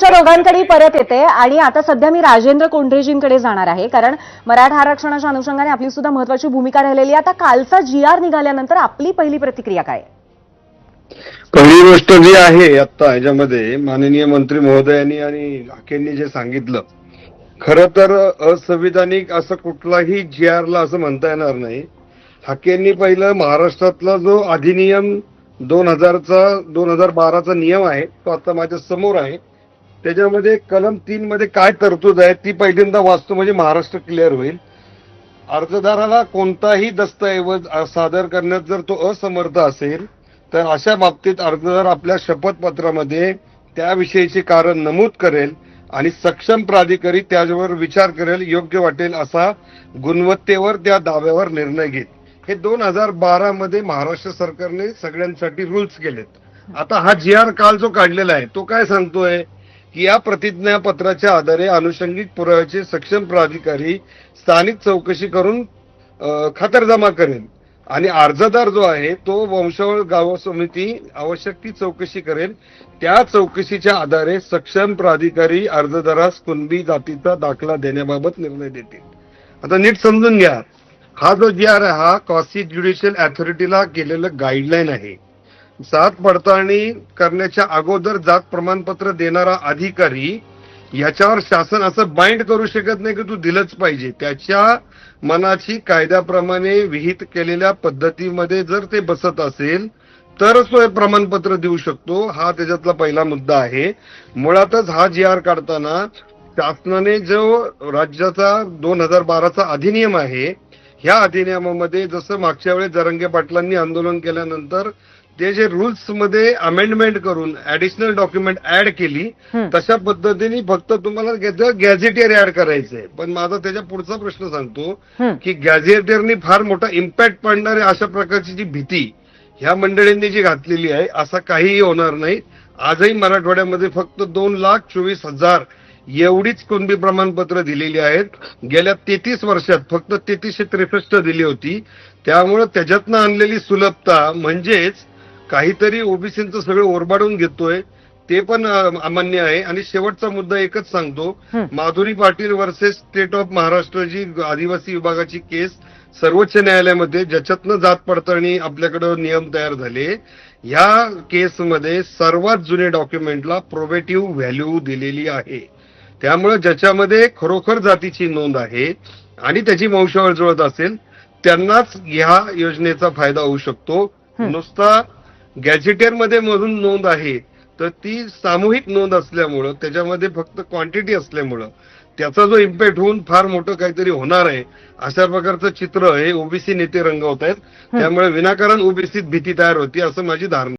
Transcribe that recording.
तुमच्या दोघांकडे परत येते आणि आता सध्या मी राजेंद्र कोंढरेजींकडे जाणार आहे, कारण मराठा आरक्षणाच्या अनुषंगाने आपली सुद्धा महत्त्वाची भूमिका राहिलेली आहे. आता कालचा GR निघाल्यानंतर आपली पहिली प्रतिक्रिया काय? पहिली गोष्ट जी आहे आता याच्यामध्ये माननीय मंत्री महोदयांनी आणि हाकेंनी जे सांगितलं, खरं तर असंविधानिक असं कुठलाही GRला असं म्हणता येणार नाही. हाकेंनी पहिलं महाराष्ट्रातला जो अधिनियम 2012चा नियम आहे तो आता माझ्या समोर आहे. त्याच्यामध्ये कलम 3 मध्ये काय तरतूद आहे ती पहिल्यांदा वाचतो, म्हणजे महाराष्ट्र क्लिअर होईल. अर्जदाराला कोणताही दस्तऐवज सादर करण्यात जर तो असमर्थ असेल तर अशा बाबतीत अर्जदार आपल्या शपथपत्रामध्ये त्याविषयीचे कारण नमूद करेल आणि सक्षम प्राधिकारी त्याच्यावर विचार करेल, योग्य वाटेल असा गुणवत्तेवर त्या दाव्यावर निर्णय घेईल. हे 2012 मध्ये महाराष्ट्र सरकारने सगळ्यांसाठी रूल्स केलेत. आता हा GR काल जो काढलेला आहे तो काय सांगतोय की या प्रतिज्ञापत्राच्या आधारे अनुषंगिक पुराव्याचे सक्षम प्राधिकारी स्थानिक चौकशी करून खातरजमा करेल आणि अर्जदार जो आहे तो वंशावळ गाव समिती आवश्यक ती चौकशी करेल. त्या चौकशीच्या आधारे सक्षम प्राधिकारी अर्जदारास कुणबी जातीचा दाखला देण्याबाबत निर्णय देतील. आता नीट समजून घ्या, हा जो GR आहे हा क्वासी ज्युडिशियल अथॉरिटीला केलेलं गाईडलाईन आहे. जात पडताळणी करण्याच्या अगोदर जात प्रमाणपत्र देणारा अधिकारी याच्यावर शासन असं बाइंड करू शकत नाही की तू दिलंच पाहिजे. त्याच्या मनाची कायद्याप्रमाणे विहित केलेल्या पद्धतीमध्ये जर ते बसत असेल तरच तो हे प्रमाणपत्र देऊ शकतो. हा त्याच्यातला पहिला मुद्दा आहे. मुळातच हा GR काढताना शासनाने जो राज्याचा 2012चा अधिनियम आहे, ह्या अधिनियमामध्ये जसं मागच्या वेळेस जरांगे पाटलांनी आंदोलन केल्यानंतर ते जे रूल्स मध्ये अमेंडमेंट करून ऍडिशनल डॉक्युमेंट ऍड केली, तशा पद्धतीने फक्त तुम्हाला गॅझेटियर ऍड करायचंय. पण माझा त्याच्या पुढचा प्रश्न सांगतो की गॅझेटियरनी फार मोठा इम्पॅक्ट पडणार आहे अशा प्रकारची जी भीती ह्या मंडळींनी जी घातलेली आहे, असं काहीही होणार नाही. आजही मराठवाड्यामध्ये फक्त 2,24,000 एवढीच कुणबी प्रमाणपत्र दिलेली आहेत. गेल्या 33 वर्षात फक्त 3363 दिली होती. त्यामुळे त्याच्यातनं आणलेली सुलभता म्हणजेच काहीतरी ओबीसीचं सगळं ओरबाडून घेतोय ते पण अमान्य आहे. आणि शेवटचा मुद्दा एकच सांगतो, Madhuri Patil versus state of Maharashtra जी आदिवासी विभागाची केस सर्वोच्च न्यायालयामध्ये ज्याच्यातनं जात पडताळणी आपल्याकडे नियम तयार झाले, ह्या केसमध्ये सर्वात जुने डॉक्युमेंटला प्रोबेटिव्ह व्हॅल्यू दिलेली आहे. त्यामुळे ज्याच्यामध्ये खरोखर जातीची नोंद आहे आणि त्याची वंशावळ जुळत असेल त्यांनाच ह्या योजनेचा फायदा होऊ शकतो. नुसता गॅझेटियर मध्ये मधून नोंद आहे तर ती सामूहिक नोंद असल्यामुळं, त्याच्यामध्ये फक्त क्वांटिटी असल्यामुळं त्याचा जो इम्पॅक्ट होऊन फार मोठं काहीतरी होणार आहे अशा प्रकारचं चित्र हे ओबीसी नेते रंगवत आहेत. त्यामुळे विनाकारण ओबीसीत भीती तयार होती असं माझी धारणा.